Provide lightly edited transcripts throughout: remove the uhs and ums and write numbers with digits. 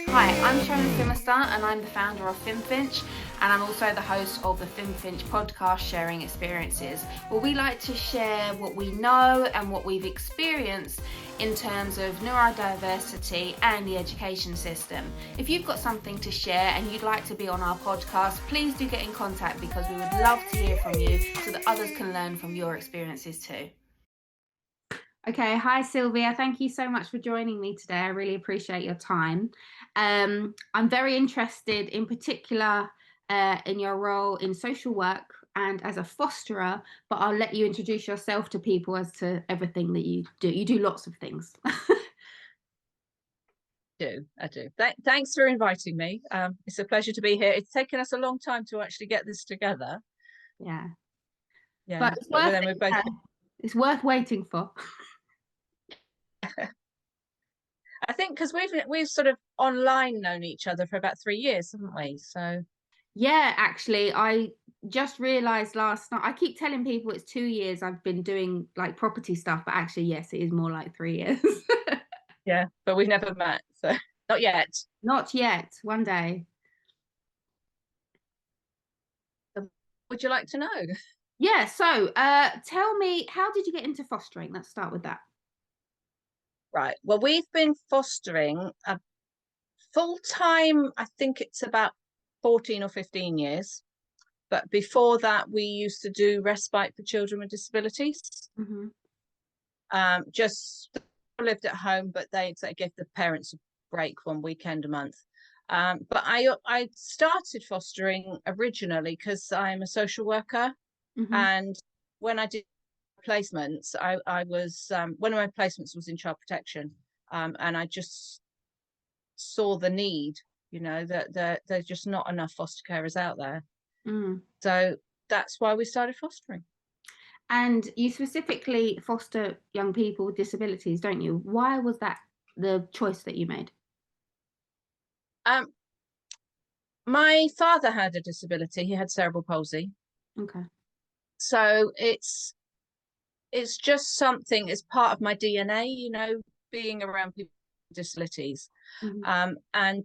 Hi, I'm Shona Phimister and I'm the founder of Phimfinch, and I'm also the host of the Phimfinch podcast, Sharing Experiences, where we like to share what we know and what we've experienced in terms of neurodiversity and the education system. If you've got something to share and you'd like to be on our podcast, please do get in contact because we would love to hear from you so that others can learn from your experiences too. Okay, hi Sylvia. Thank you so much for joining me today. I really appreciate your time. I'm very interested in particular in your role in social work and as a fosterer, but I'll let you introduce yourself to people as to everything that you do. You do lots of things. I do. Thanks for inviting me. It's a pleasure to be here. It's taken us a long time to actually get this together. Yeah. Yeah, But it's but worth then it. we're both. Yeah. It's worth waiting for. I think because we've sort of online known each other for about 3 years, haven't we? So Yeah, actually, I just realized last night. I keep telling people it's 2 years I've been doing like property stuff, but actually, yes, it is more like 3 years. yeah, but we've never met, so not yet. Not yet. One day. Would you like to know? Yeah. So, tell me, how did you get into fostering? Let's start with that. Right. Well, we've been fostering a full time. I think it's about 14 or 15 years. But before that, we used to do respite for children with disabilities. Mm-hmm. Just lived at home, but they give the parents a break one weekend a month. But I started fostering originally because I'm a social worker, Mm-hmm. and when I did placements, I was one of my placements was in child protection, and I just saw the need. You know that there's just not enough foster carers out there, Mm. so that's why we started fostering. And you specifically foster young people with disabilities, don't you? Why was that the choice that you made? Um, my father had a disability; he had cerebral palsy, Okay. so it's just something as part of my DNA, being around people with disabilities. Mm-hmm. And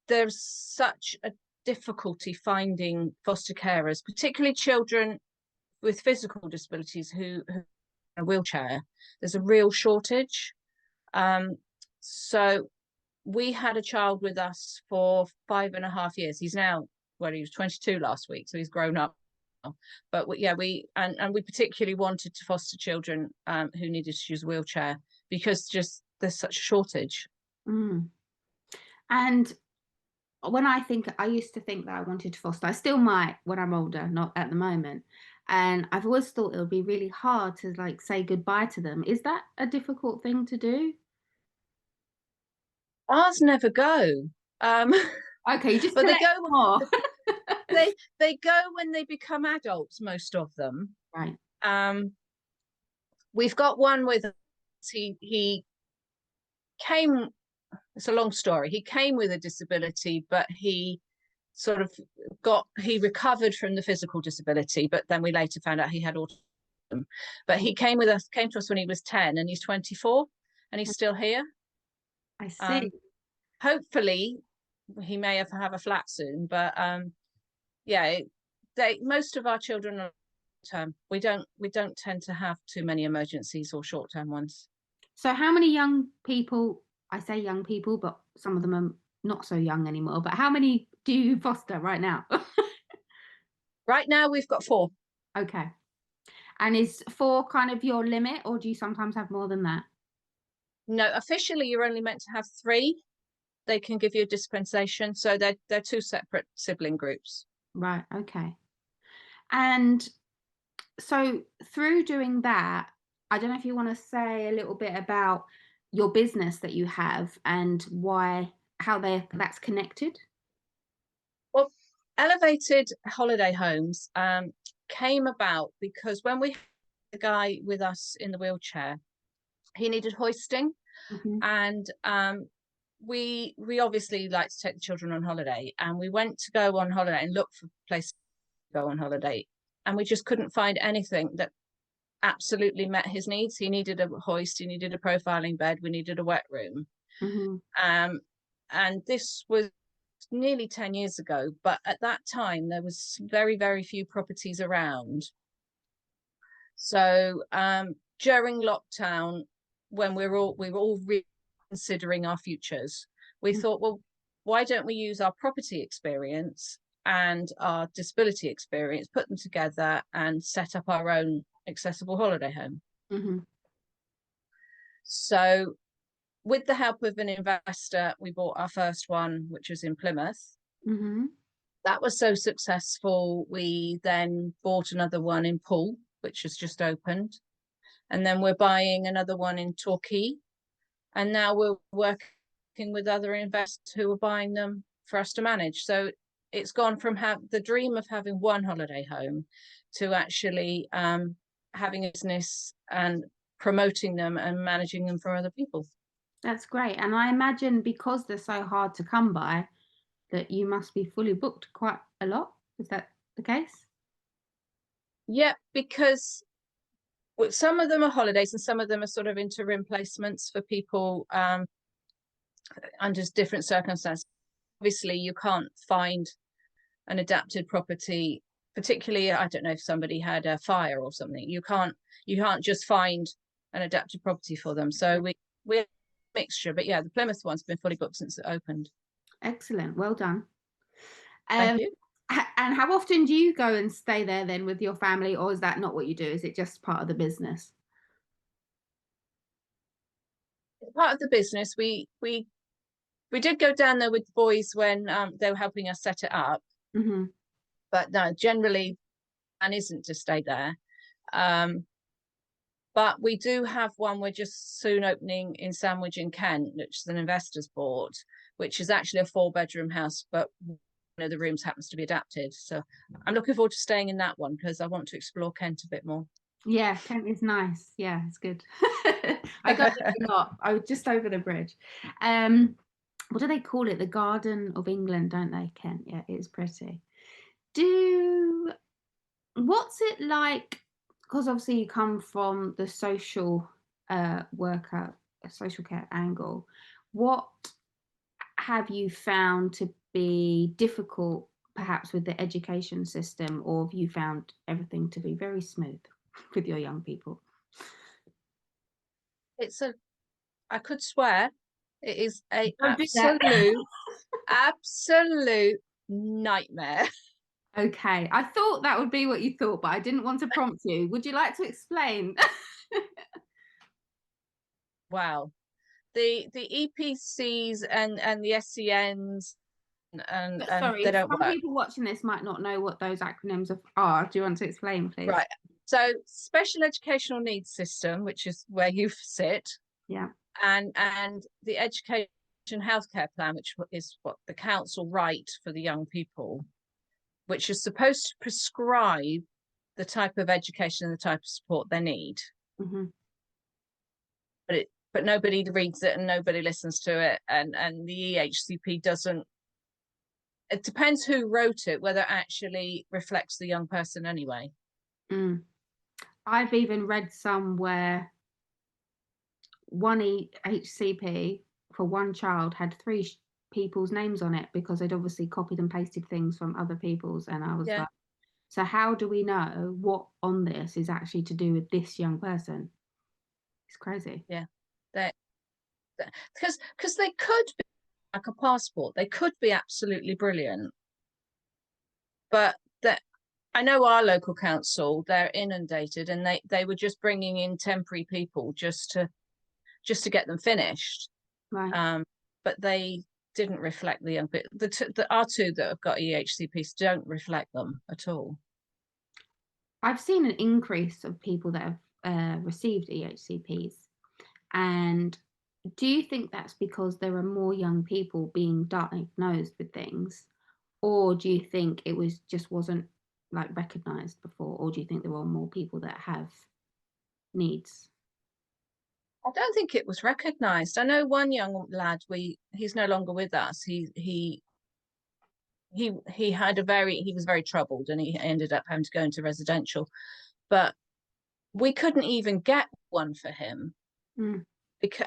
there's such a difficulty finding foster carers, particularly children with physical disabilities who are in a wheelchair. There's a real shortage. So we had a child with us for 5.5 years. He's now, well, he was 22 last week, so he's grown up. But we particularly wanted to foster children who needed to use a wheelchair because just there's such a shortage. Mm. And when I used to think that I wanted to foster. I still might when I'm older, not at the moment. And I've always thought it would be really hard to like say goodbye to them. Is that a difficult thing to do? Ours never go, um, Okay, you just but they collect go. more. They go when they become adults. Most of them. Right. Um, we've got one with he came. It's a long story. He came with a disability, but he sort of he recovered from the physical disability, but then we later found out he had autism. But he came to us when he was 10 and he's 24 and he's still here. I see. Um, hopefully he may have a flat soon, but yeah, most of our children are term. We don't tend to have too many emergencies or short term ones. So how many young people, I say young people, but some of them are not so young anymore, but how many do you foster right now? Right now we've got 4. Okay. And is 4 kind of your limit, or do you sometimes have more than that? No, officially you're only meant to have 3. They can give you a dispensation, so they're 2 separate sibling groups. Right, okay. And so through doing that, I don't know if you want to say a little bit about your business that you have and how that's connected. Well, elevated holiday homes came about because when we had the guy with us in the wheelchair, he needed hoisting, Mm-hmm. and we obviously like to take the children on holiday, and we went to go on holiday and look for places to go on holiday, and we just couldn't find anything that absolutely met his needs. He needed a hoist, he needed a profiling bed, we needed a wet room. Mm-hmm. Um, and this was nearly 10 years ago, but at that time there was very, very few properties around. So during lockdown, when we were all reconsidering our futures, we thought, well, why don't we use our property experience and our disability experience, put them together and set up our own accessible holiday home? Mm-hmm. So with the help of an investor, we bought our first one, which was in Plymouth. Mm-hmm. That was so successful, we then bought another one in Poole, which has just opened. And then we're buying another one in Torquay. And now we're working with other investors who are buying them for us to manage. So it's gone from the dream of having one holiday home to actually having a business and promoting them and managing them for other people. That's great. And I imagine because they're so hard to come by, that you must be fully booked quite a lot. Is that the case? Yeah, because some of them are holidays and some of them are sort of interim placements for people under different circumstances. Obviously, you can't find an adapted property, particularly, I don't know, if somebody had a fire or something. You can't just find an adapted property for them. So we're a mixture. But yeah, the Plymouth one's been fully booked since it opened. Excellent. Well done. Thank you. And how often do you go and stay there then with your family, or is that not what you do? Is it just part of the business? Part of the business. We did go down there with the boys when they were helping us set it up. Mm-hmm. But no, generally, and isn't to stay there. But we do have one we're just soon opening in Sandwich in Kent, which is an investor's bought, which is actually a 4-bedroom house, but one of the rooms happens to be adapted. So I'm looking forward to staying in that one because I want to explore Kent a bit more. Yeah, Kent is nice. Yeah, it's good. I go there a lot. I was just over the bridge. What do they call it? The Garden of England, don't they, Kent? Yeah, it is pretty. What's it like? Because obviously you come from the social worker, social care angle. What have you found to be difficult, perhaps, with the education system, or have you found everything to be very smooth with your young people? I could swear, it is a Don't do that. absolute nightmare. Okay, I thought that would be what you thought, but I didn't want to prompt you. Would you like to explain? Wow. The EPCs and the SENs and Sorry, they don't some work. people watching this might not know what those acronyms are. Do you want to explain, please? Right. So special educational needs system, which is where you sit. Yeah. And the education healthcare plan, which is what the council write for the young people, which is supposed to prescribe the type of education and the type of support they need. Mm-hmm. But nobody reads it and nobody listens to it, and the EHCP doesn't. It depends who wrote it, whether it actually reflects the young person anyway. Mm. I've even read somewhere one HCP for one child had 3 people's names on it because they'd obviously copied and pasted things from other people's, and I was like, so how do we know what on this is actually to do with this young person? It's crazy. Yeah, because they could be like a passport. They could be absolutely brilliant, but that I know our local council, they're inundated, and they were just bringing in temporary people just to get them finished. Right. But they didn't reflect the young people. Our 2 that have got EHCPs don't reflect them at all. I've seen an increase of people that have received EHCPs. And do you think that's because there are more young people being diagnosed with things? Or do you think it wasn't like recognised before? Or do you think there are more people that have needs? I don't think it was recognised. I know one young lad, he's no longer with us. He was very troubled and he ended up having to go into residential. But we couldn't even get one for him. Mm.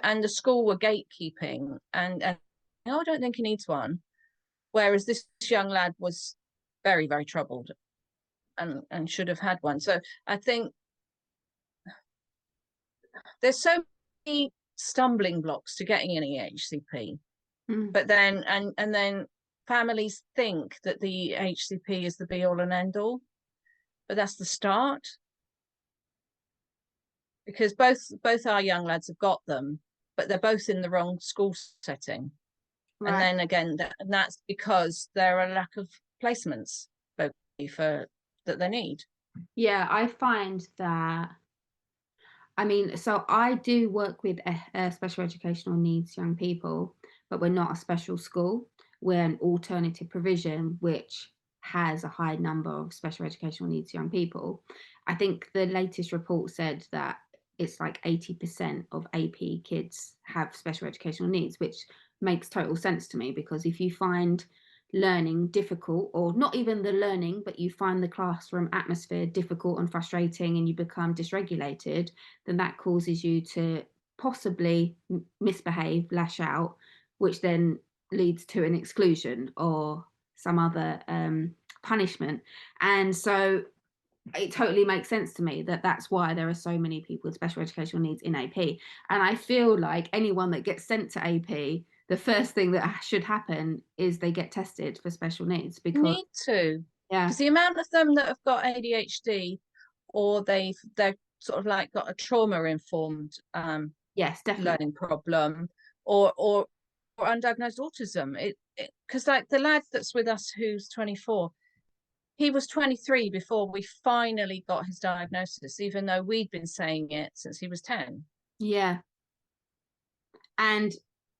And the school were gatekeeping and oh, I don't think he needs one. Whereas this young lad was very, very troubled and should have had one. So I think there's so many stumbling blocks to getting an EHCP. But then and then families think that the HCP is the be all and end all, but that's the start. Because both our young lads have got them, but they're both in the wrong school setting. Right. And then again, that's because there are a lack of placements for that they need. Yeah, I find that, I mean, so I do work with special educational needs young people, but we're not a special school. We're an alternative provision, which has a high number of special educational needs young people. I think the latest report said that it's like 80% of AP kids have special educational needs, which makes total sense to me, because if you find learning difficult, or not even the learning, but you find the classroom atmosphere difficult and frustrating and you become dysregulated, then that causes you to possibly misbehave, lash out, which then leads to an exclusion or some other punishment. And so it totally makes sense to me that that's why there are so many people with special educational needs in AP. And I feel like anyone that gets sent to AP, the first thing that should happen is they get tested for special needs, because need to. Yeah, because the amount of them that have got ADHD, or they're sort of like got a trauma informed yes, definitely, learning problem, or undiagnosed autism. It because like the lad that's with us who's 24, he was 23 before we finally got his diagnosis, even though we'd been saying it since he was 10. Yeah. And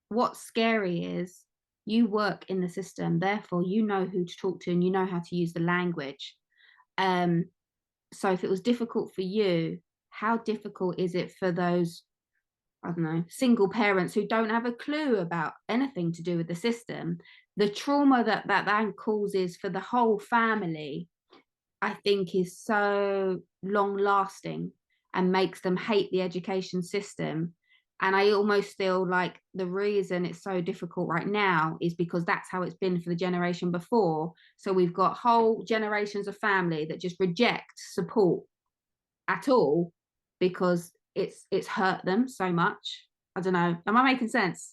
what's scary is you work in the system, therefore you know who to talk to and you know how to use the language. So if it was difficult for you, how difficult is it for those, I don't know, single parents who don't have a clue about anything to do with the system? The trauma that causes for the whole family, I think, is so long lasting and makes them hate the education system. And I almost feel like the reason it's so difficult right now is because that's how it's been for the generation before. So we've got whole generations of family that just reject support at all because it's hurt them so much. I don't know. Am I making sense?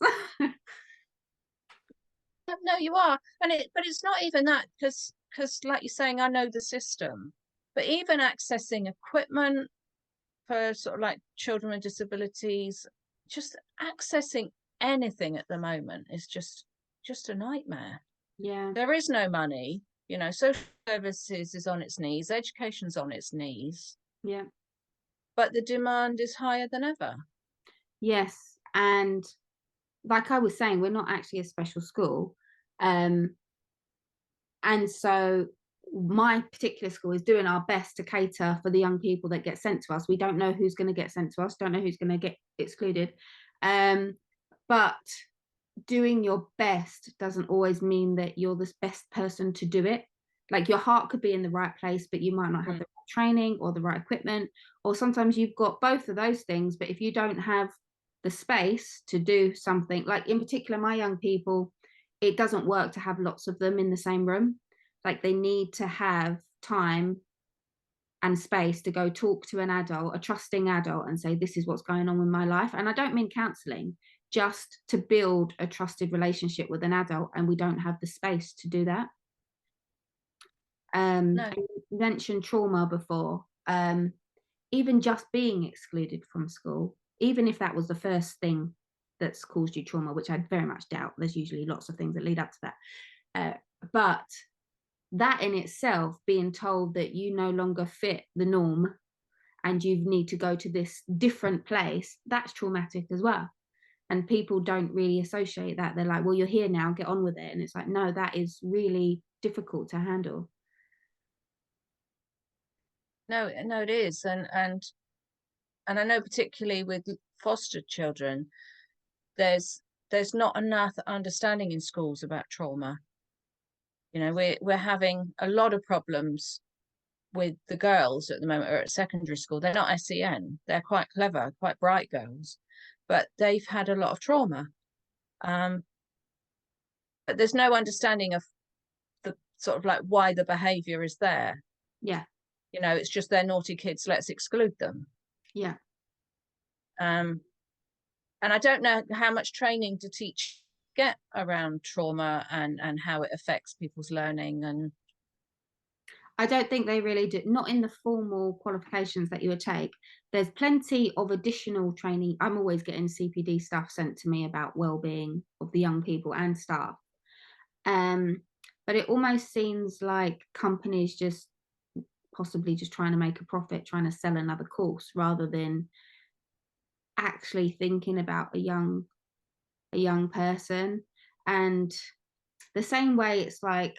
No, you are. But it's not even that, because like you're saying, I know the system, but even accessing equipment for sort of like children with disabilities, just accessing anything at the moment is just a nightmare. Yeah. There is no money, social services is on its knees, education's on its knees. Yeah. But the demand is higher than ever. Yes. And like I was saying, we're not actually a special school. And so my particular school is doing our best to cater for the young people that get sent to us. We don't know who's going to get sent to us, don't know who's going to get excluded. But doing your best doesn't always mean that you're the best person to do it. Like, your heart could be in the right place, but you might not have the right training or the right equipment, or sometimes you've got both of those things, but if you don't have the space to do something, like in particular my young people, it doesn't work to have lots of them in the same room. Like, they need to have time and space to go talk to an adult, a trusting adult, and say, this is what's going on with my life. And I don't mean counseling, just to build a trusted relationship with an adult, and we don't have the space to do that. No. You mentioned trauma before. Even just being excluded from school, even if that was the first thing that's caused you trauma, which I very much doubt, there's usually lots of things that lead up to that, but that in itself, being told that you no longer fit the norm and you need to go to this different place, that's traumatic as well. And people don't really associate that. They're like, well, you're here now, get on with it. And it's like, no, that is really difficult to handle. No, it is. And I know, particularly with foster children, there's not enough understanding in schools about trauma. We're having a lot of problems with the girls at the moment are at secondary school. They're not SEN. They're quite clever, quite bright girls, but they've had a lot of trauma. there's no understanding of the sort of like why the behavior is there. Yeah. It's just they're naughty kids, let's exclude them. Yeah. And I don't know how much training do teachers get around trauma and how it affects people's learning. And I don't think they really do, not in the formal qualifications that you would take. There's plenty of additional training. I'm always getting CPD stuff sent to me about well-being of the young people and staff. But it almost seems like companies just possibly just trying to make a profit, trying to sell another course, rather than actually thinking about a young person. And the same way, it's like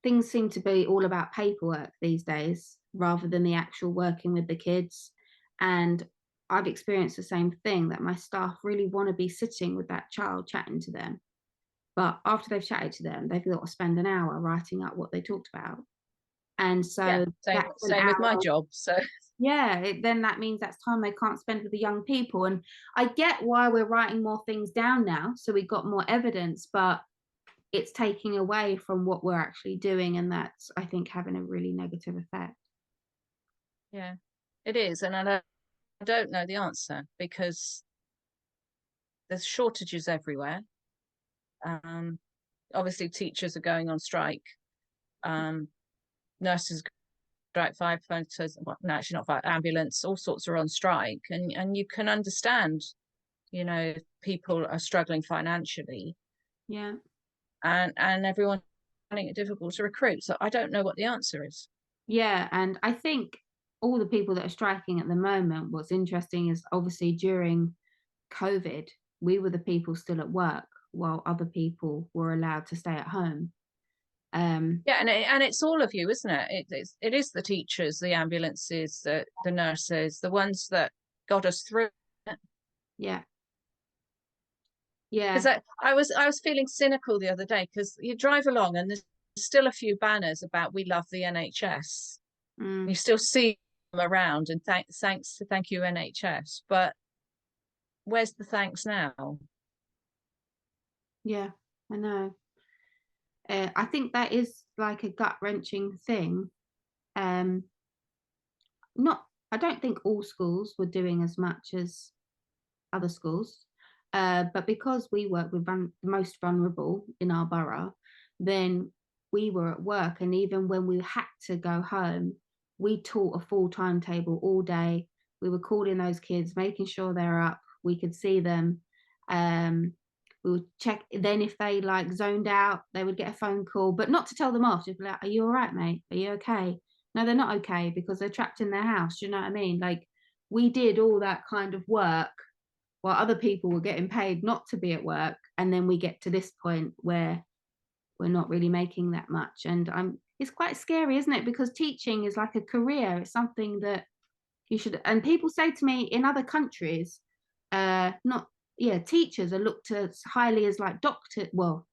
things seem to be all about paperwork these days rather than the actual working with the kids. And I've experienced the same thing, that my staff really want to be sitting with that child chatting to them, but after they've chatted to them, they've got to spend an hour writing up what they talked about. And so same with my job. So then that means that's time they can't spend with the young people. And I get why we're writing more things down now, so we got more evidence, but it's taking away from what we're actually doing, and that's, I think, having a really negative effect. Yeah, it is. And I don't know the answer, because there's shortages everywhere. Obviously teachers are going on strike, nurses strike, firefighters, well, no, actually not fire, ambulance, all sorts are on strike, and you can understand, people are struggling financially. Yeah. And everyone finding it difficult to recruit. So I don't know what the answer is. Yeah, and I think all the people that are striking at the moment, what's interesting is obviously during COVID, we were the people still at work while other people were allowed to stay at home. Yeah, and it's all of you, isn't it? It is the teachers, the ambulances, the nurses, the ones that got us through it. Yeah. Yeah. Because I was feeling cynical the other day, because you drive along and there's still a few banners about "We love the NHS." You still see them around, and thank you NHS, but where's the thanks now? Yeah, I know. I think that is like a gut-wrenching thing. I don't think all schools were doing as much as other schools, but because we work with the most vulnerable in our borough, then we were at work, and even when we had to go home, we taught a full timetable all day. We were calling those kids, making sure they're up, we could see them. We would check, then if they like zoned out, they would get a phone call, but not to tell them off, just be like, "Are you all right, mate? Are you okay?" No, they're not okay, because they're trapped in their house. Do you know what I mean? Like, we did all that kind of work while other people were getting paid not to be at work, and then we get to this point where we're not really making that much. And it's quite scary, isn't it? Because teaching is like a career. It's something that you should, and people say to me in other countries, not yeah, teachers are looked as highly as like doctor. Well,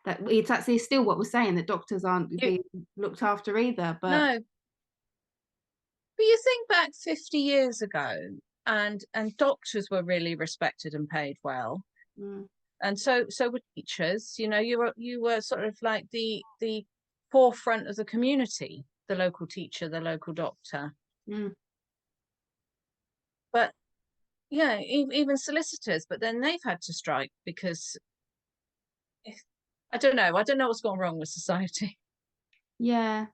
that it's actually still what we're saying, that doctors aren't being looked after either. But no, but you think back 50 years ago, and doctors were really respected and paid well. And so were teachers. You were sort of like the forefront of the community, the local teacher, the local doctor. But yeah, even solicitors, but then they've had to strike because I don't know what's gone wrong with society. Yeah,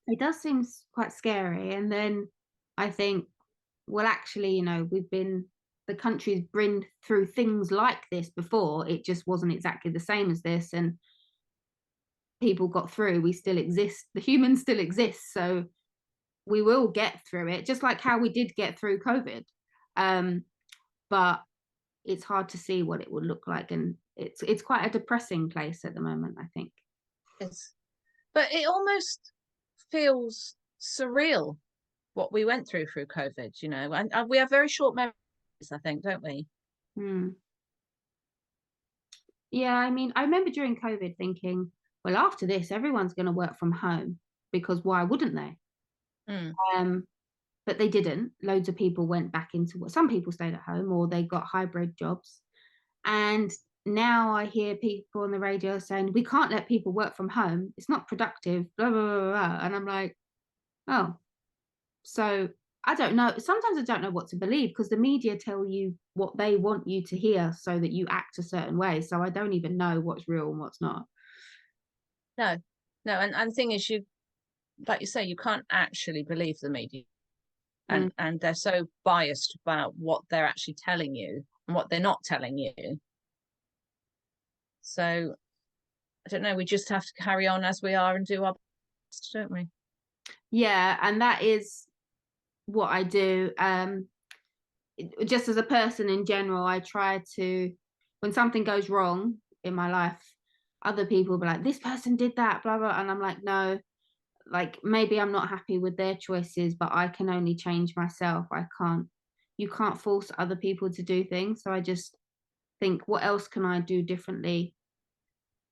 it does seem quite scary. And then I think, well, actually, the country's been through things like this before. It just wasn't exactly the same as this, and people got through. We still exist. The humans still exist, so we will get through it, just like how we did get through COVID. But it's hard to see what it would look like, and it's quite a depressing place at the moment, I think. But it almost feels surreal what we went through COVID, and we have very short memories, I think, don't we? Yeah, I mean, I remember during COVID thinking, well, after this, everyone's going to work from home, because why wouldn't they? But they didn't. Loads of people went back into work. Some people stayed at home, or they got hybrid jobs. And now I hear people on the radio saying we can't let people work from home, it's not productive, blah blah blah, blah. And I'm like, oh, so I don't know. Sometimes I don't know what to believe because the media tell you what they want you to hear so that you act a certain way. So I don't even know what's real and what's not. No, no, and the thing is, you, like you say, you can't actually believe the media, Mm. and they're so biased about what they're actually telling you and what they're not telling you. So I don't know. We just have to carry on as we are and do our best, don't we? Yeah, and that is what I do. Just as a person in general, I try to, when something goes wrong in my life, other people will be like, this person did that, blah blah, and I'm like, no, like maybe I'm not happy with their choices, but I can only change myself. I can't, you can't force other people to do things. So I just think, what else can I do differently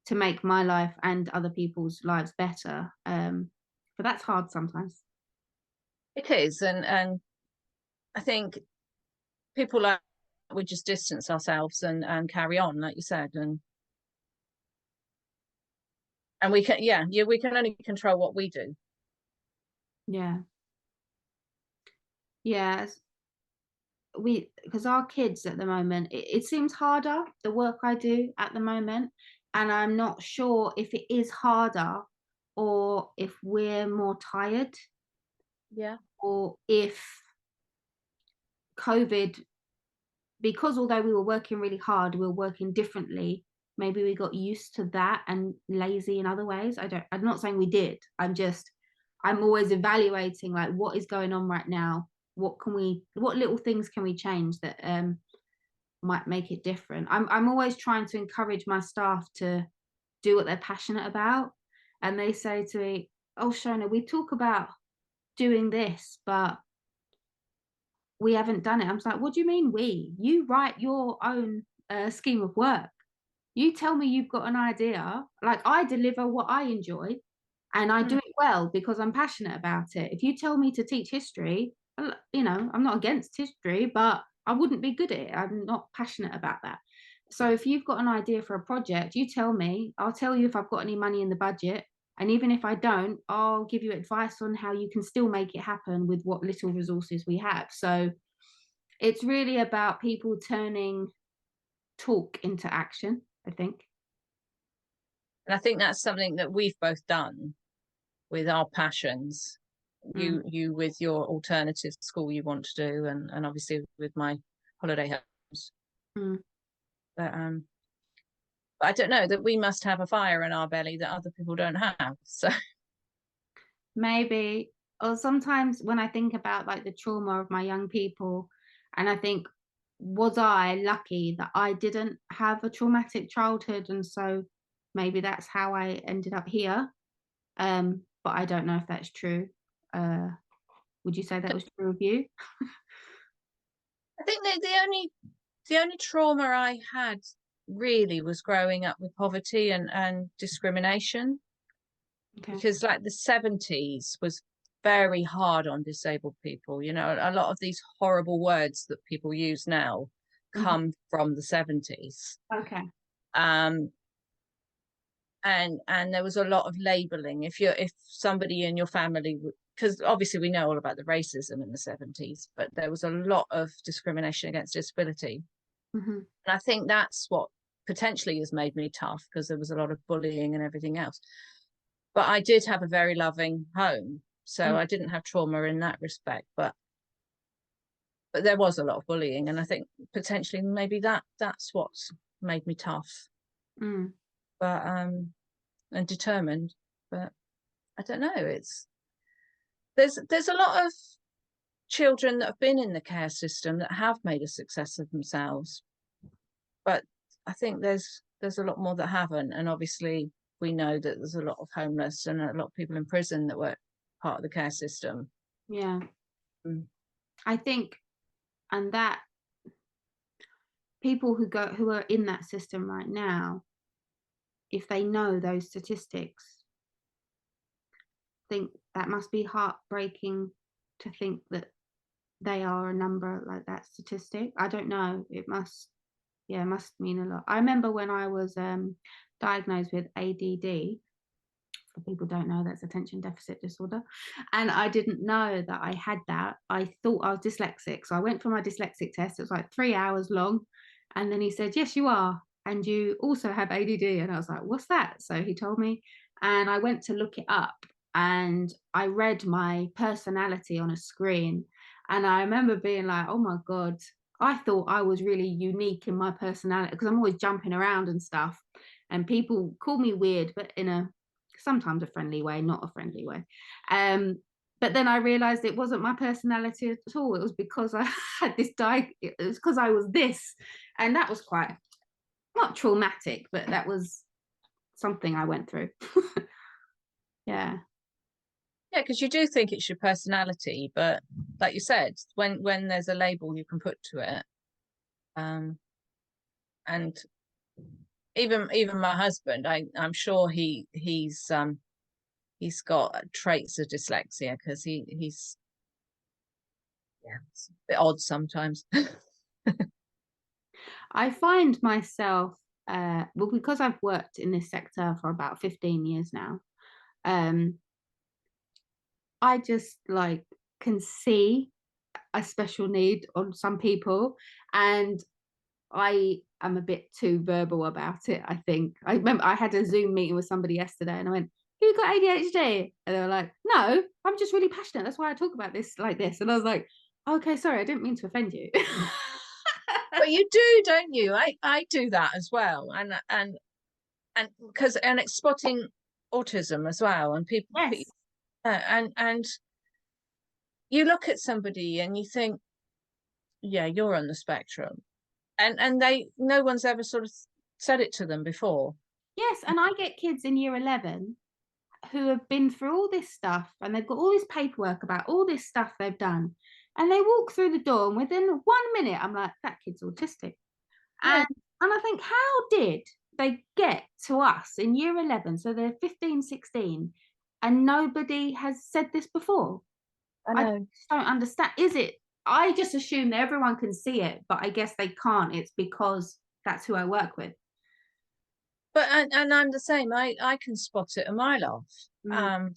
to make my life and other people's lives better? But that's hard sometimes. It is, and I think people like, we just distance ourselves and carry on, like you said, and we can, yeah, we can only control what we do. Yeah. Yeah. We, because our kids at the moment, it seems harder, the work I do at the moment, and I'm not sure if it is harder or if we're more tired Yeah. or if COVID, because although we were working really hard, we were working differently. Maybe we got used to that and lazy in other ways. I'm not saying we did. I'm always evaluating like what is going on right now. What little things can we change that might make it different. I'm always trying to encourage my staff to do what they're passionate about. And they say to me, oh, Shona, we talk about doing this, but we haven't done it. I'm like, what do you mean we? You write your own scheme of work. You tell me you've got an idea. Like I deliver what I enjoy and I do it well because I'm passionate about it. If you tell me to teach history, I'm not against history, but I wouldn't be good at it. I'm not passionate about that. So if you've got an idea for a project, you tell me, I'll tell you if I've got any money in the budget. And even if I don't, I'll give you advice on how you can still make it happen with what little resources we have. So it's really about people turning talk into action, I think. And I think that's something that we've both done with our passions. Mm. You with your alternative school you want to do, and obviously with my holiday homes. Mm. But I don't know, that we must have a fire in our belly that other people don't have. So Maybe, or sometimes when I think about like the trauma of my young people, and I think, was I lucky that I didn't have a traumatic childhood? And so maybe that's how I ended up here. But I don't know if that's true. Would you say that was true of you? I think that the only trauma I had really was growing up with poverty and discrimination, Okay. because like the 70s was very hard on disabled people. You know, a lot of these horrible words that people use now Mhm. come from the 70s. Okay. Um, and there was a lot of labeling. If somebody in your family, because obviously we know all about the racism in the 70s, but there was a lot of discrimination against disability. Hmm. And I think that's what potentially has made me tough, because there was a lot of bullying and everything else. But I did have a very loving home, so I didn't have trauma in that respect. But there was a lot of bullying, and I think potentially maybe that's what's made me tough, Mm. but and determined. But I don't know. There's a lot of children that have been in the care system that have made a success of themselves, but I think there's a lot more that haven't. And obviously we know that there's a lot of homeless and a lot of people in prison that were part of the care system. Yeah. Mm. I think, and that people who are in that system right now, if they know those statistics, think that must be heartbreaking to think that they are a number like that statistic. I don't know. It must. Yeah, it must mean a lot. I remember when I was diagnosed with ADD. For people who don't know, that's attention deficit disorder, and I didn't know that I had that. I thought I was dyslexic, so I went for my dyslexic test. It was like 3 hours long, and then he said, yes, you are, and you also have ADD. And I was like, what's that? So he told me, and I went to look it up, and I read my personality on a screen, and I remember being like, oh my god, I thought I was really unique in my personality, because I'm always jumping around and stuff, and people call me weird, but in a sometimes a friendly way, not a friendly way. But then I realized it wasn't my personality at all. It was because I had this it was because I was this. And that was quite not traumatic, but that was something I went through. Yeah. Yeah, because you do think it's your personality, but like you said, when there's a label you can put to it, and even my husband, I'm sure he's got traits of dyslexia, because he's yeah, it's a bit odd sometimes. I find myself well, because I've worked in this sector for about 15 years now, I just like can see a special need on some people, and I am a bit too verbal about it. I think I remember I had a Zoom meeting with somebody yesterday, and I went, "You got ADHD?" And they were like, "No, I'm just really passionate. That's why I talk about this like this." And I was like, "Okay, sorry, I didn't mean to offend you." But you do, don't you? I do that as well, and because it's spotting autism as well, and people, Yes. and you look at somebody and you think, yeah, you're on the spectrum, and no one's ever sort of said it to them before. Yes, and I get kids in year 11 who have been through all this stuff, and they've got all this paperwork about all this stuff they've done, and they walk through the door, and within 1 minute I'm like, that kid's autistic. Yeah, And I think, how did they get to us in year 11, so they're 15, 16, and nobody has said this before? I I know. just don't understand. Is it, I just assume that everyone can see it, but I guess they can't. It's because that's who I work with. But and I'm the same. I can spot it a mile off. Mm.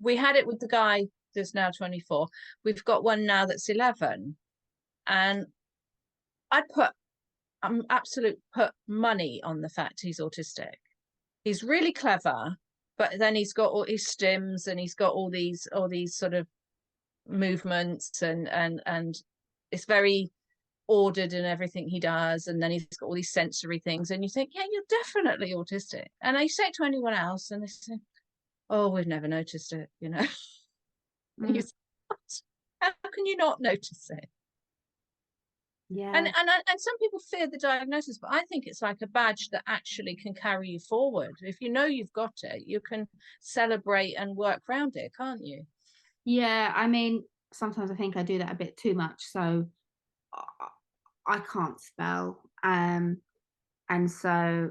We had it with the guy that's now 24. We've got one now that's 11, and I put absolute put money on the fact he's autistic. He's really clever, but then he's got all his stims, and he's got all these sort of movements, and it's very ordered in everything he does, and then he's got all these sensory things, and you think, yeah, you're definitely autistic. And I say it to anyone else, and they say, oh, we've never noticed it, you know. Mm. How can you not notice it? And, Yeah. and some people fear the diagnosis, but I think it's like a badge that actually can carry you forward. If you know you've got it, you can celebrate and work around it, can't you? Yeah. I mean, sometimes I think I do that a bit too much. So I can't spell. And so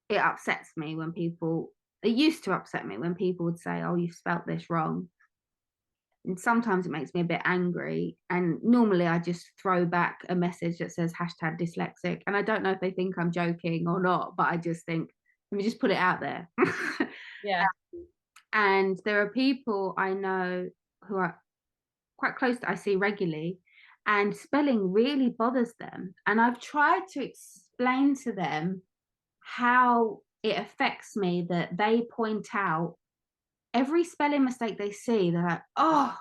it upsets me when people, it used to upset me when people would say, oh, you've spelt this wrong. And sometimes it makes me a bit angry. And normally I just throw back a message that says hashtag dyslexic. And I don't know if they think I'm joking or not, but I just think, let me just put it out there. Yeah. And there are people I know who are quite close that I see regularly, and spelling really bothers them. And I've tried to explain to them how it affects me, that they point out every spelling mistake they see. They're like, oh,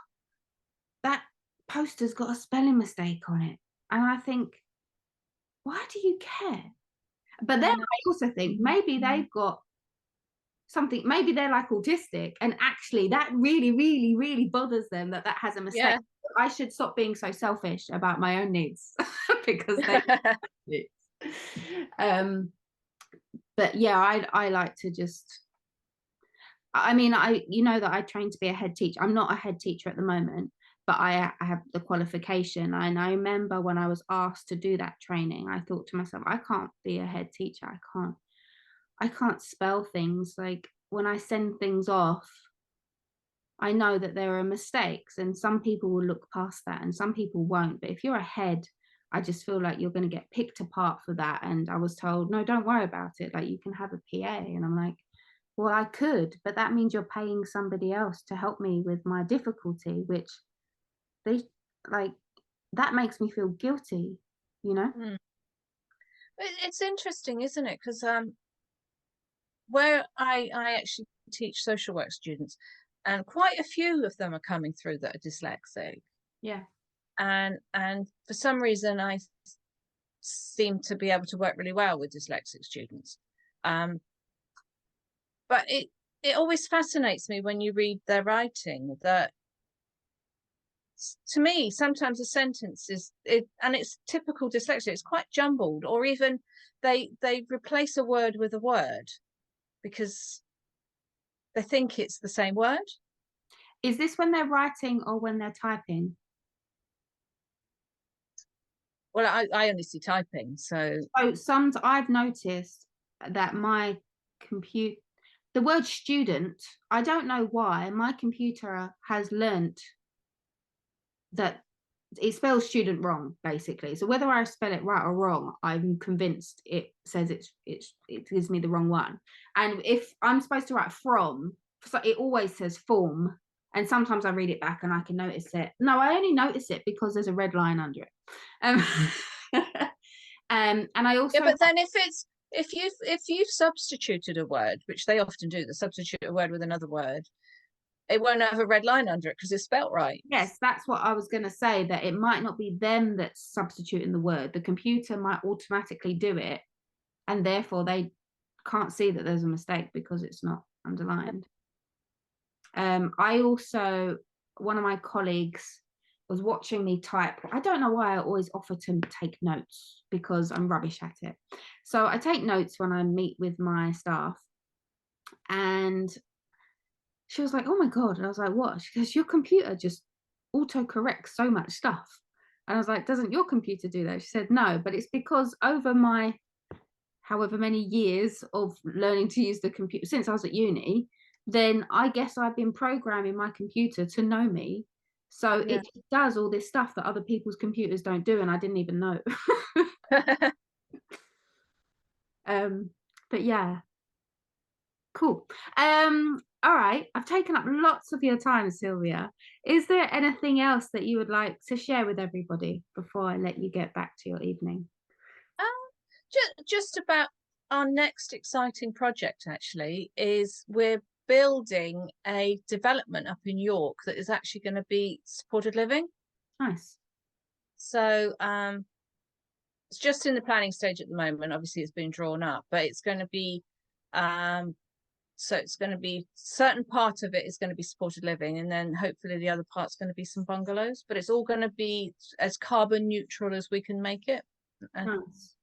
that poster's got a spelling mistake on it. And I think, why do you care? But then I also think maybe they've got something, maybe they're like autistic, and actually that really, really, really bothers them that that has a mistake. Yeah. I should stop being so selfish about my own needs because they um but yeah, I like to just, I mean, you know that I trained to be a head teacher. I'm not a head teacher at the moment, but I have the qualification. And I remember when I was asked to do that training, I thought to myself, I can't be a head teacher. I can't spell things. Like when I send things off, I know that there are mistakes, and some people will look past that and some people won't. But if you're a head, I just feel like you're going to get picked apart for that. And I was told, no, don't worry about it. Like, you can have a PA. And I'm like, well, I could, but that means you're paying somebody else to help me with my difficulty, which they like, that makes me feel guilty, you know? Mm. It's interesting, isn't it? Because where I actually teach social work students, and quite a few of them are coming through that are dyslexic. Yeah. And for some reason I seem to be able to work really well with dyslexic students. But it always fascinates me when you read their writing that, to me, sometimes a sentence and it's typical dyslexia, it's quite jumbled, or even they replace a word with a word because they think it's the same word. Is this when they're writing or when they're typing? Well, I only see typing, so I've noticed that my computer, the word student, I don't know why, my computer has learnt that it spells student wrong, basically. So whether I spell it right or wrong, I'm convinced it says it gives me the wrong one. And if I'm supposed to write from, so it always says form. And sometimes I read it back and I can notice it. No, I only notice it because there's a red line under it. And I also, yeah. But then if you've substituted a word, which they often do, they substitute a word with another word, it won't have a red line under it because it's spelt right. yes, that's what I was going to say, that it might not be them that's substituting the word. The computer might automatically do it, and therefore they can't see that there's a mistake because it's not underlined. I also, one of my colleagues was watching me type. I don't know why I always offer to take notes because I'm rubbish at it. So I take notes when I meet with my staff, and she was like, oh my God. And I was like, what? She goes, your computer just autocorrects so much stuff. And I was like, doesn't your computer do that? She said, no, but it's because over my however many years of learning to use the computer since I was at uni, then I guess I've been programming my computer to know me. So Yeah. it does all this stuff that other people's computers don't do, and I didn't even know. But yeah, cool. All right, I've taken up lots of your time, Sylvia. Is there anything else that you would like to share with everybody before I let you get back to your evening? Just about our next exciting project actually is we're building a development up in York that is actually going to be supported living. Nice. So it's just in the planning stage at the moment. Obviously, it's been drawn up, but it's going to be so it's going to be certain part of it is going to be supported living, and then hopefully the other part's going to be some bungalows. But it's all going to be as carbon neutral as we can make it. And Nice.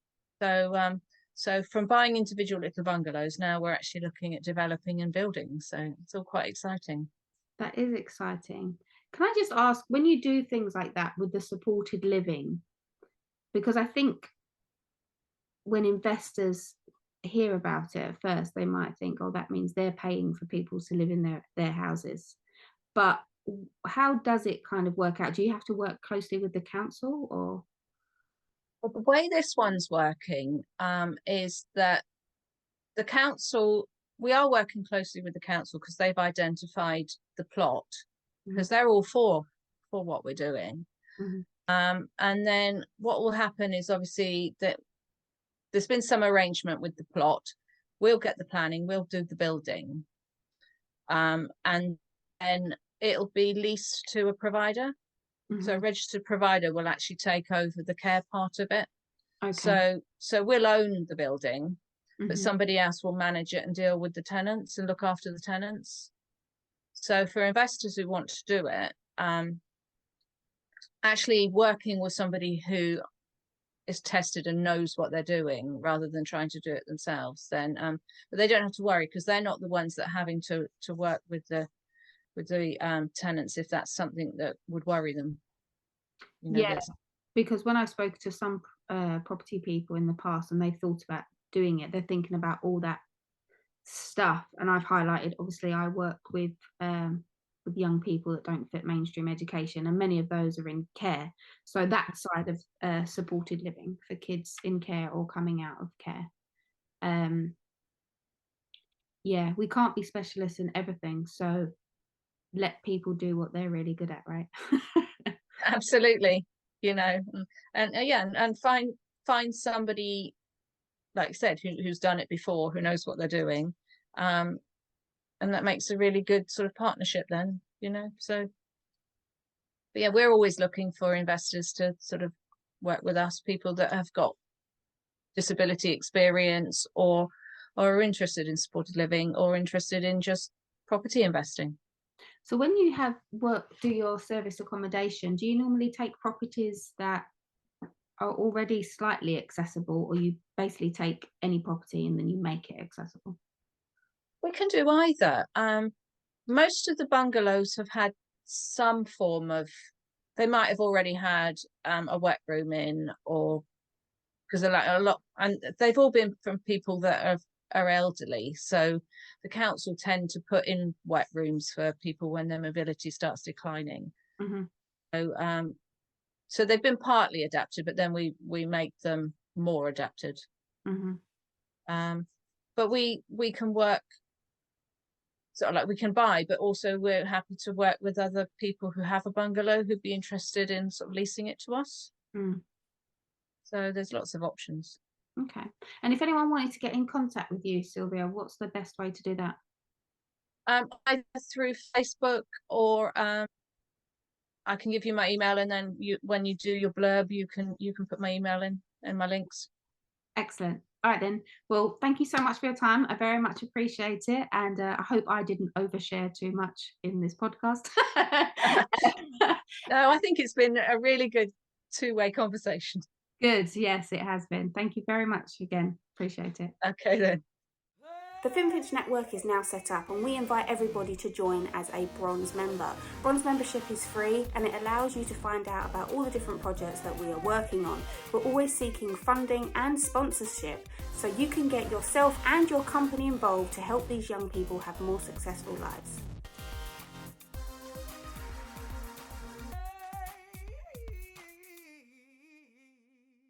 so from buying individual little bungalows, now we're actually looking at developing and building. So it's all quite exciting. That is exciting. Can I just ask, when you do things like that with the supported living, because I think when investors hear about it at first, they might think, oh, that means they're paying for people to live in their houses. But how does it kind of work out? Do you have to work closely with the council, or? But the way this one's working is that the council, we are working closely with the council because they've identified the plot, because they're all for what we're doing. And then what will happen is obviously that there's been some arrangement with the plot. We'll get the planning, we'll do the building. And then it'll be leased to a provider. So a registered provider will actually take over the care part of it. Okay. So we'll own the building, but somebody else will manage it and deal with the tenants and look after the tenants. So for investors who want to do it, actually working with somebody who is tested and knows what they're doing rather than trying to do it themselves, then but they don't have to worry because they're not the ones that are having to work with the tenants if that's something that would worry them. You know, Yeah, because when I spoke to some property people in the past and they've thought about doing it, they're thinking about all that stuff. And I've highlighted, obviously, I work with with young people that don't fit mainstream education, and many of those are in care. So that side of supported living for kids in care or coming out of care. Yeah, we can't be specialists in everything, so let people do what they're really good at, right? Absolutely, you know, and find somebody, like I said, who's done it before, who knows what they're doing, and that makes a really good sort of partnership then, you know. So, but yeah, we're always looking for investors to sort of work with us, people that have got disability experience or are interested in supported living or interested in just property investing. So when you do your service accommodation, do you normally take properties that are already slightly accessible, or you basically take any property and then you make it accessible? We can do either. Most of the bungalows have had some form of, they might have already had a wet room in, or because they're like a lot, and they've all been from people that are elderly. So the council tend to put in wet rooms for people when their mobility starts declining. Mm-hmm. So they've been partly adapted, but then we make them more adapted. Mm-hmm. But we can work sort of like, we can buy, but also we're happy to work with other people who have a bungalow who'd be interested in sort of leasing it to us. So there's lots of options. Okay. And if anyone wanted to get in contact with you, Sylvia, what's the best way to do that? Either through Facebook, or I can give you my email, and then when you do your blurb, you can put my email in and my links. Excellent. All right then. Well, thank you so much for your time. I very much appreciate it, and I hope I didn't overshare too much in this podcast. No, I think it's been a really good two-way conversation. Good. Yes, it has been. Thank you very much again. Appreciate it. Okay then. The Phimfinch network is now set up, and we invite everybody to join as a bronze member. Bronze membership is free, and it allows you to find out about all the different projects that we are working on. We're always seeking funding and sponsorship, so you can get yourself and your company involved to help these young people have more successful lives.